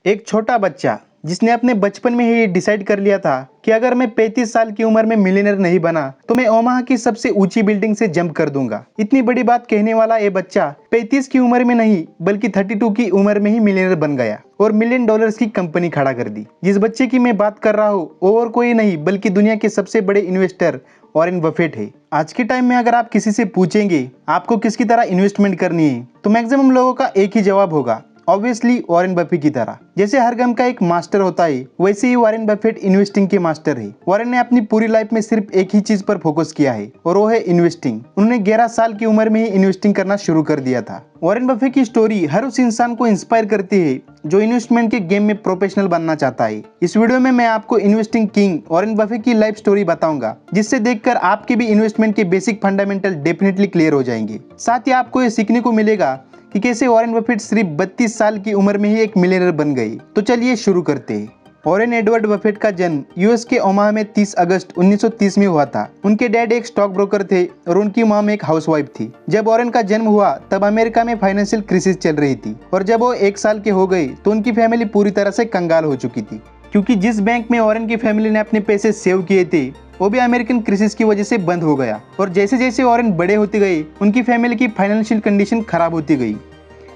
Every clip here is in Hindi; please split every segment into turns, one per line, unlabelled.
एक छोटा बच्चा जिसने अपने बचपन में ही डिसाइड कर लिया था कि अगर मैं 35 साल की उम्र में मिलियनर नहीं बना तो मैं ओमाहा की सबसे ऊंची बिल्डिंग से जंप कर दूंगा। इतनी बड़ी बात कहने वाला ये बच्चा 35 की उम्र में नहीं बल्कि 32 की उम्र में ही मिलियनर बन गया और $1 मिलियन की कंपनी खड़ा कर दी। जिस बच्चे की मैं बात कर रहा हूँ वो और कोई नहीं बल्कि दुनिया के सबसे बड़े इन्वेस्टर वॉरेन बफेट है। आज के टाइम में अगर आप किसी से पूछेंगे आपको किसकी तरह इन्वेस्टमेंट करनी है तो मैक्सिमम लोगों का एक ही जवाब होगा, ऑब्वियसली वॉरेन बफेट की तरह। जैसे हर गम का एक मास्टर होता है वैसे ही वॉरेन बफेट इन्वेस्टिंग के मास्टर है। वॉरेन ने अपनी पूरी लाइफ में सिर्फ एक ही चीज पर फोकस किया है और वो है इन्वेस्टिंग। उन्होंने 11 साल की उम्र में ही इन्वेस्टिंग करना शुरू कर दिया था। वॉरेन बफेट की स्टोरी हर उस इंसान को इंस्पायर करती है जो इन्वेस्टमेंट के गेम में प्रोफेशनल बनना चाहता है। इस वीडियो में मैं आपको इन्वेस्टिंग किंग वॉरेन बफेट की लाइफ स्टोरी बताऊंगा जिससे देखकर आपके भी इन्वेस्टमेंट के बेसिक फंडामेंटल डेफिनेटली क्लियर हो जाएंगे। साथ ही आपको ये सीखने को मिलेगा कि कैसे वॉरेन बफेट सिर्फ 32 साल की उम्र में ही एक मिलियनर बन गई। तो चलिए शुरू करते हैं। वॉरेन एडवर्ड बफेट का जन्म यूएस के ओमाहा में 30 अगस्त 1930 में हुआ था। उनके डैड एक स्टॉक ब्रोकर थे और उनकी मॉम एक हाउसवाइफ थी। जब वॉरेन का जन्म हुआ तब अमेरिका में फाइनेंशियल क्राइसिस चल रही थी और जब वो 1 साल के हो गए तो उनकी फैमिली पूरी तरह से कंगाल हो चुकी थी, क्योंकि जिस बैंक में वॉरेन की फैमिली ने अपने पैसे सेव किए थे वो भी अमेरिकन क्राइसिस की वजह से बंद हो गया। और जैसे जैसे वॉरेन बड़े होते गए उनकी फैमिली की फाइनेंशियल कंडीशन खराब होती गई।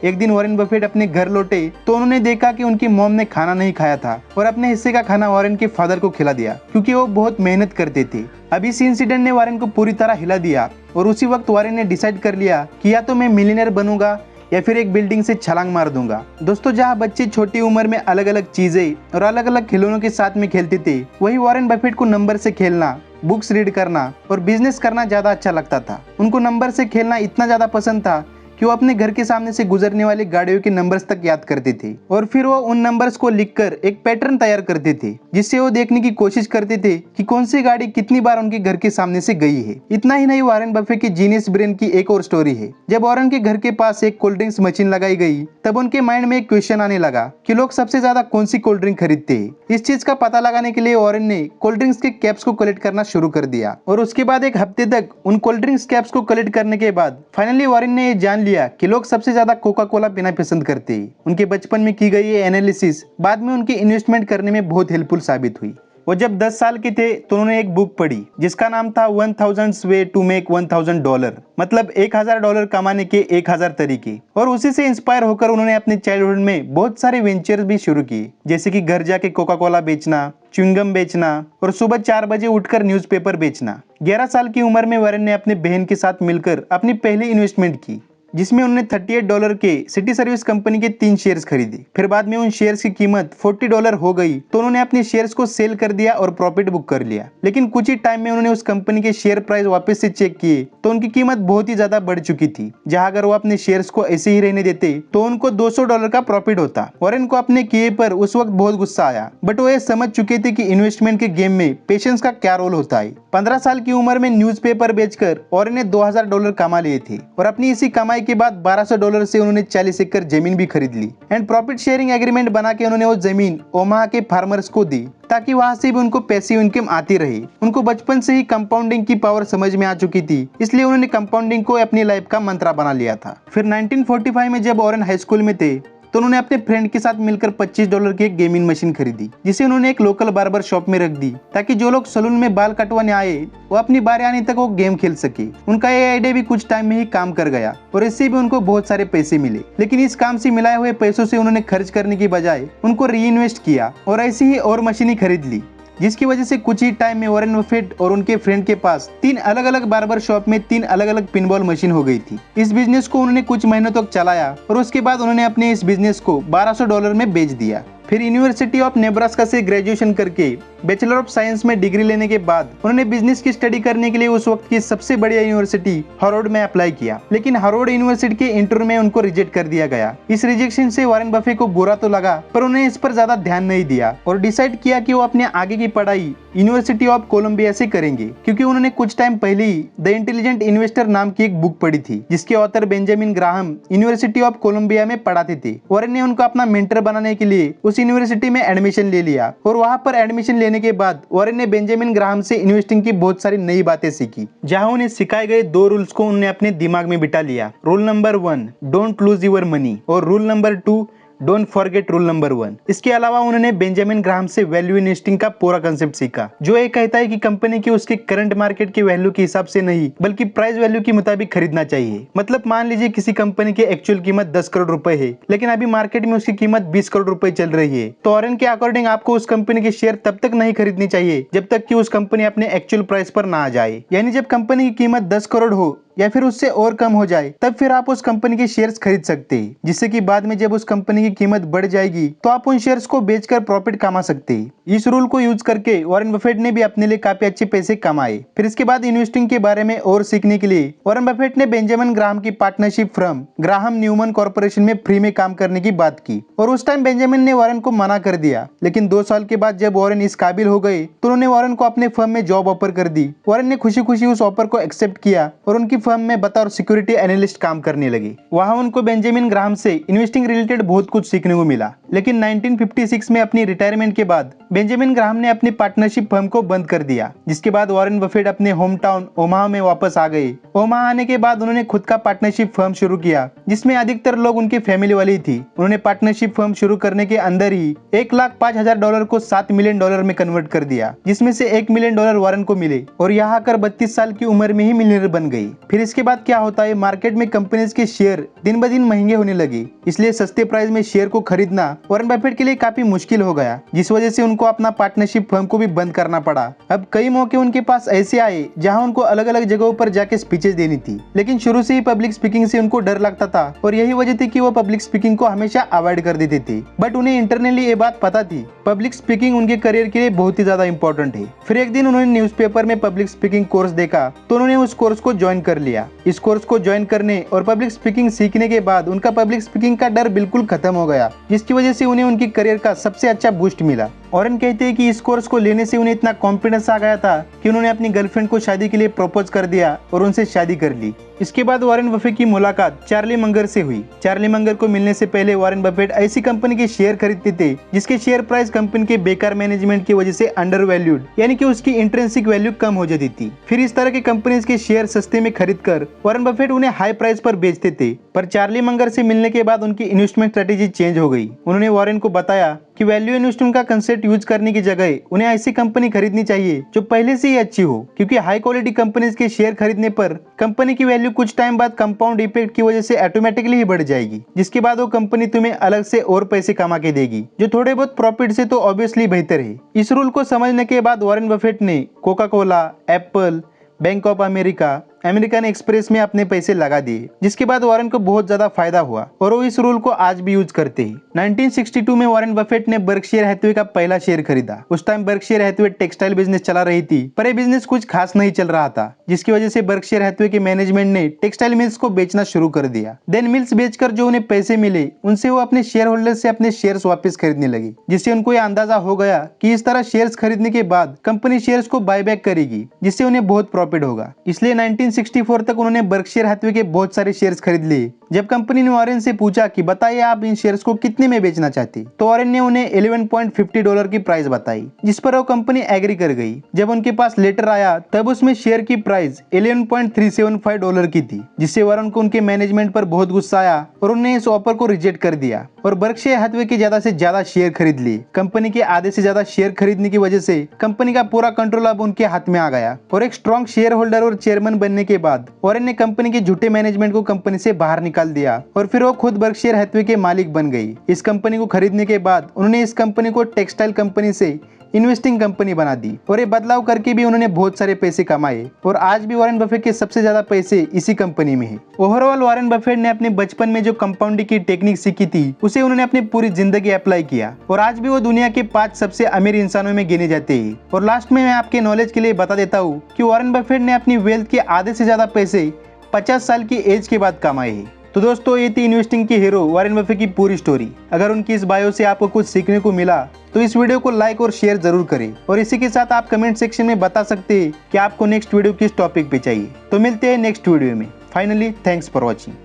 एक दिन वॉरेन बफेट अपने घर लौटे तो उन्होंने देखा कि उनकी मॉम ने खाना नहीं खाया था और अपने हिस्से का खाना वॉरेन के फादर को खिला दिया, क्योंकि वो बहुत मेहनत करते थे। अब इस इंसिडेंट ने वॉरेन को पूरी तरह हिला दिया और उसी वक्त वॉरेन ने डिसाइड कर लिया कि या तो मैं मिलियनर बनूंगा या फिर एक बिल्डिंग से छलांग मार दूंगा। दोस्तों, जहाँ बच्चे छोटी उम्र में अलग अलग चीजें और अलग अलग खिलौनों के साथ में खेलते थे, वही वॉरेन बफेट को नंबर से खेलना, बुक्स रीड करना और बिजनेस करना ज्यादा अच्छा लगता था। उनको नंबर से खेलना इतना ज्यादा पसंद था कि वो अपने घर के सामने से गुजरने वाली गाड़ियों के नंबर्स तक याद करते थे और फिर वो उन नंबर्स को लिखकर एक पैटर्न तैयार करते थे जिससे वो देखने की कोशिश करते थे कि कौन सी गाड़ी कितनी बार उनके घर के सामने से गई है। इतना ही नहीं, वॉरेन बफेट की जीनियस ब्रेन की एक और स्टोरी है। जब वॉरेन के घर के पास एक कोल्ड ड्रिंक्स मशीन लगाई गई तब उनके माइंड में एक क्वेश्चन आने लगा कि लोग सबसे ज्यादा कौन सी कोल्ड ड्रिंक खरीदते हैं। इस चीज का पता लगाने के लिए वॉरेन ने कोल्ड ड्रिंक्स के कैप्स को कलेक्ट करना शुरू कर दिया और उसके बाद एक हफ्ते तक उन कोल्ड ड्रिंक्स कैप्स को कलेक्ट करने के बाद फाइनली वॉरेन ने जान लिया कि लोग सबसे ज्यादा कोका कोला पीना पसंद करते हैं। उनके बचपन में की गई ये एनालिसिस बाद में उनके इन्वेस्टमेंट करने में बहुत हेल्पफुल साबित हुई। वो जब 10 साल के थे तो उन्होंने एक बुक पढ़ी जिसका नाम था 1000 वे टू मेक $1000, मतलब $1000 कमाने के 1000 तरीके। और उसी से इंस्पायर होकर उन्होंने अपने चाइल्डहुड में बहुत सारे वेंचर्स भी शुरू किए, जैसे कि घर जाके कोका कोला बेचना, च्युइंगम बेचना और सुबह 4 बजे उठकर न्यूज़पेपर बेचना। 11 साल की उम्र में वॉरेन ने अपने बहन के साथ मिलकर अपनी पहली इन्वेस्टमेंट की, जिसमें उन्होंने $38 के सिटी सर्विस कंपनी के 3 शेयर्स खरीदे। फिर बाद में उन शेयर्स की कीमत $40 हो गई तो उन्होंने अपने शेयर्स को सेल कर दिया और प्रॉफिट बुक कर लिया। लेकिन कुछ ही टाइम में उन्होंने उस कंपनी के शेयर प्राइस वापस से चेक किए तो उनकी कीमत बहुत ही ज्यादा बढ़ चुकी थी, जहां अगर वो अपने शेयर्स को ऐसे ही रहने देते तो उनको $200 का प्रॉफिट होता। वॉरेन को अपने किए पर उस वक्त बहुत गुस्सा आया, बट वो ये समझ चुके थे कि इन्वेस्टमेंट के गेम में पेशेंस का क्या रोल होता है। 15 साल की उम्र में न्यूज़पेपर बेचकर वॉरेन ने $2000 कमा लिए थे और अपनी इसी कमाई के बाद $1200 से उन्होंने 40 एकड़ जमीन भी खरीद ली एंड प्रॉफिट शेयरिंग एग्रीमेंट बना के उन्होंने वो जमीन ओमाहा के फार्मर्स को दी ताकि वहां से भी उनको पैसिव इनकम आती रही। उनको बचपन से ही कंपाउंडिंग की पावर समझ में आ चुकी थी, इसलिए उन्होंने कंपाउंडिंग को अपनी लाइफ का मंत्रा बना लिया था। फिर 1945 में जब वॉरेन हाई स्कूल में थे तो उन्होंने अपने फ्रेंड के साथ मिलकर $25 की एक गेमिंग मशीन खरीदी, जिसे उन्होंने एक लोकल बार्बर शॉप में रख दी ताकि जो लोग सलून में बाल कटवाने आए वो अपनी बारी आने तक वो गेम खेल सके। उनका ये आइडिया भी कुछ टाइम में ही काम कर गया और इससे भी उनको बहुत सारे पैसे मिले। लेकिन इस काम से मिलाए हुए पैसों से उन्होंने खर्च करने की बजाय उनको री इन्वेस्ट किया और ऐसी ही और मशीनें खरीद ली, जिसकी वजह से कुछ ही टाइम में वॉरेन बफेट और उनके फ्रेंड के पास 3 अलग अलग बार्बर शॉप में 3 अलग अलग पिनबॉल मशीन हो गई थी। इस बिजनेस को उन्होंने कुछ महीनों तक चलाया और उसके बाद उन्होंने अपने इस बिजनेस को $1200 में बेच दिया। फिर यूनिवर्सिटी ऑफ नेब्रास्का से ग्रेजुएशन करके बैचलर ऑफ साइंस में डिग्री लेने के बाद उन्होंने बिजनेस की स्टडी करने के लिए उस वक्त की सबसे बढ़िया यूनिवर्सिटी हार्वर्ड में अप्लाई किया, लेकिन हार्वर्ड यूनिवर्सिटी के इंटरव्यू में उनको रिजेक्ट कर दिया गया। इस रिजेक्शन से वॉरेन बफेट को बुरा तो लगा पर उन्हें इस पर ज्यादा ध्यान नहीं दिया और डिसाइड किया कि वो अपने आगे की पढ़ाई यूनिवर्सिटी ऑफ कोलंबिया से करेंगे, क्योंकि उन्होंने कुछ टाइम पहले ही द इंटेलिजेंट इन्वेस्टर नाम की एक बुक पढ़ी थी जिसके author Benjamin Graham university of Columbia में पढ़ाते थे। वॉरेन ने उनको अपना मेंटर बनाने के लिए उस यूनिवर्सिटी में एडमिशन ले लिया और वहां पर एडमिशन लेने के बाद वॉरेन ने बेंजामिन ग्राहम से इन्वेस्टिंग की बहुत सारी नई बातें सीखी, जहां उन्हें सिखाए गए 2 रूल्स को उन्होंने अपने दिमाग में बिठा लिया। Rule number 1, don't lose your money, और rule number 2, don't forget rule number 1। इसके अलावा उन्होंने बेंजामिन ग्राहम से वैल्यू इन्वेस्टिंग का पूरा कंसेप्ट सीखा, जो ये कहता है कि कंपनी की उसके करंट मार्केट के वैल्यू के हिसाब से नहीं बल्कि प्राइस वैल्यू के मुताबिक खरीदना चाहिए। मतलब मान लीजिए किसी कंपनी की एक्चुअल कीमत 10 करोड़ रुपए है, लेकिन अभी मार्केट में उसकी कीमत 20 करोड़ रुपए चल रही है, तो ऑरेन के अकॉर्डिंग आपको उस कंपनी के शेयर तब तक नहीं खरीदनी चाहिए जब तक कि उस कंपनी अपने एक्चुअल प्राइस पर ना आ जाए। यानी जब कंपनी की कीमत 10 करोड़ हो या फिर उससे और कम हो जाए तब फिर आप उस कंपनी के शेयर्स खरीद सकते हैं, जिससे कि बाद में जब उस कंपनी की कीमत बढ़ जाएगी तो आप उन शेयर्स को बेचकर प्रॉफिट कमा सकते हैं। इस रूल को यूज करके वॉरेन बफेट ने भी अपने लिए काफी अच्छे पैसे कमाए। फिर इसके बाद इन्वेस्टिंग के बारे में और सीखने के लिए वॉरेन बफेट ने बेंजामिन ग्राहम की partnership firm Graham Newman corporation में फ्री में काम करने की बात की, और उस टाइम बेंजामिन ने वॉरेन को मना कर दिया। लेकिन 2 साल के बाद जब वॉरेन इस काबिल हो गए तो उन्होंने वॉरेन को अपने फर्म में जॉब ऑफर कर दी। वॉरेन ने खुशी खुशी उस ऑफर को एक्सेप्ट किया और उनकी फर्म में बतौर सिक्योरिटी एनालिस्ट काम करने लगे। वहां उनको बेंजामिन ग्राहम से इन्वेस्टिंग रिलेटेड बहुत कुछ सीखने को मिला। लेकिन 1956 में अपनी रिटायरमेंट के बाद बेंजामिन ग्राहम ने अपनी पार्टनरशिप फर्म को बंद कर दिया, जिसके बाद वॉरेन बफेट अपने होम टाउन ओमाहा में वापस आ गए। ओमाहा आने के बाद उन्होंने खुद का पार्टनरशिप फर्म शुरू किया, जिसमें अधिकतर लोग उनकी फैमिली वाली ही थी। उन्होंने पार्टनरशिप फर्म शुरू करने के अंदर ही $1,05,000 को $7 मिलियन में कन्वर्ट कर दिया, जिसमें से $1 मिलियन वॉरेन को मिले और यहाँ आकर 32 साल की उम्र में ही मिलियनर बन गई। फिर इसके बाद क्या होता है, मार्केट में कंपनीज के शेयर दिन ब दिन महंगे होने लगे, इसलिए सस्ते प्राइस में शेयर को खरीदना वॉरेन बफेट के लिए काफी मुश्किल हो गया, जिस वजह से उनको अपना पार्टनरशिप फर्म को भी बंद करना पड़ा। अब कई मौके उनके पास ऐसे आए जहां उनको अलग अलग जगहों पर जाके स्पीचेस देनी थी, लेकिन शुरू से ही पब्लिक स्पीकिंग से उनको डर लगता था और यही वजह थी कि वो पब्लिक स्पीकिंग को हमेशा अवॉइड कर देते थे। बट उन्हें इंटरनली ये बात पता थी, पब्लिक स्पीकिंग उनके करियर के लिए बहुत ही ज्यादा इंपॉर्टेंट है। फिर एक दिन उन्होंने न्यूज़पेपर में पब्लिक स्पीकिंग कोर्स देखा तो उन्होंने उस कोर्स को ज्वाइन कर लिया। इस कोर्स को ज्वाइन करने और पब्लिक स्पीकिंग सीखने के बाद उनका पब्लिक स्पीकिंग का डर बिल्कुल खत्म हो गया, जिसकी वजह से उन्हें उनकी करियर का सबसे अच्छा बूस्ट मिला। वॉरेन कहते हैं कि इस कोर्स को लेने से उन्हें इतना कॉन्फिडेंस आ गया था कि उन्होंने अपनी गर्लफ्रेंड को शादी के लिए प्रपोज कर दिया और उनसे शादी कर ली। इसके बाद वॉरेन बफेट की मुलाकात चार्ली मंगर से हुई। चार्ली मंगर को मिलने से पहले वॉरेन बफेट ऐसी कंपनी के शेयर खरीदते थे जिसके शेयर प्राइस कंपनी के बेकार मैनेजमेंट की वजह से अंडर वैल्यूड, यानी कि उसकी इंट्रिंसिक वैल्यू कम हो जाती थी। फिर इस तरह के कंपनीज के शेयर सस्ते में खरीदकर वॉरेन बफेट उन्हें हाई प्राइस पर बेचते थे। पर चार्ली मंगर से मिलने के बाद उनकी इन्वेस्टमेंट स्ट्रेटेजी चेंज हो गई। उन्होंने वॉरेन को बताया कि वैल्यू इन्वेस्टमेंट का कंसेप्ट यूज करने की जगह उन्हें ऐसी कंपनी खरीदनी चाहिए जो पहले से ही अच्छी हो, क्योंकि हाई क्वालिटी कंपनीज के शेयर खरीदने पर कंपनी की वैल्यू कुछ टाइम बाद कंपाउंड इफेक्ट की वजह से ऑटोमेटिकली ही बढ़ जाएगी, जिसके बाद वो कंपनी तुम्हें अलग से और पैसे कमा के देगी, जो थोड़े बहुत प्रॉफिट से तो ऑब्वियसली बेहतर है। इस रूल को समझने के बाद वॉरेन बफेट ने Coca Cola, Apple, bank of America, American express में अपने पैसे लगा दिए, जिसके बाद वॉरेन को बहुत ज्यादा फायदा हुआ और वो इस रूल को आज भी यूज करते हैं। 1962 में वॉरेन बफेट ने बर्कशायर हैथवे का पहला शेयर खरीदा। उस time Berkshire Hathaway textile business चला रही थी, पर ये बिजनेस कुछ खास नहीं चल रहा था, जिसकी वजह से बर्कशायर हैथवे के मैनेजमेंट ने टेक्सटाइल मिल्स को बेचना शुरू कर दिया। देन मिल्स बेचकर जो उन्हें पैसे मिले उनसे वो अपने शेयर होल्डर से अपने शेयर्स वापस खरीदने लगे, जिससे उनको यह अंदाजा हो गया कि इस तरह शेयर्स खरीदने के बाद कंपनी शेयर्स को बायबैक करेगी, जिससे उन्हें बहुत प्रॉफिट होगा। इसलिए 1964 तक उन्होंने बर्कशायर हैथवे के बहुत सारे शेयर्स खरीद लिए। जब कंपनी ने वॉरेन से पूछा कि बताइए आप इन शेयर्स को कितने में बेचना चाहते, तो वॉरेन ने उन्हें $11.50 की प्राइस बताई, जिस पर वो कंपनी एग्री कर गई। जब उनके पास लेटर आया तब उसमें शेयर की प्राइस $11.375 की थी, जिससे वॉरेन को उनके मैनेजमेंट पर बहुत गुस्सा आया और उन्होंने इस ऑफर को रिजेक्ट कर दिया और बर्कशायर हैथवे के ज्यादा से ज्यादा शेयर खरीद लिए। कंपनी के आधे से ज्यादा शेयर खरीदने की वजह से कंपनी का पूरा कंट्रोल अब उनके हाथ में आ गया और एक स्ट्रॉन्ग शेयर होल्डर और चेयरमैन बनने के बाद वॉरेन ने कंपनी के झूठे मैनेजमेंट को कंपनी से बाहर निकाल दिया और फिर वो खुद बर्कशायर हैथवे के मालिक बन गई। इस कंपनी को खरीदने के बाद उन्होंने इस कंपनी को टेक्सटाइल कंपनी से इन्वेस्टिंग कंपनी बना दी और ये बदलाव करके भी उन्होंने बहुत सारे पैसे कमाए और आज भी वॉरेन बफेट के सबसे ज्यादा पैसे इसी कंपनी में है। ओवरऑल वॉरेन बफेट ने अपने बचपन में जो कंपाउंडिंग की टेक्निक सीखी थी उसे उन्होंने अपनी पूरी जिंदगी अप्लाई किया और आज भी वो दुनिया के 5 सबसे अमीर इंसानों में गिने जाते हैं। और लास्ट में मैं आपके नॉलेज के लिए बता देता हूँ कि वॉरेन बफेट ने अपनी वेल्थ के आधे से ज्यादा पैसे 50 साल की एज के बाद कमाए हैं। तो दोस्तों ये थी इन्वेस्टिंग की हीरो वॉरेन बफेट की पूरी स्टोरी। अगर उनकी इस बायो से आपको कुछ सीखने को मिला तो इस वीडियो को लाइक और शेयर जरूर करें और इसी के साथ आप कमेंट सेक्शन में बता सकते हैं कि आपको नेक्स्ट वीडियो किस टॉपिक पे चाहिए। तो मिलते हैं नेक्स्ट वीडियो में। Finally thanks for watching.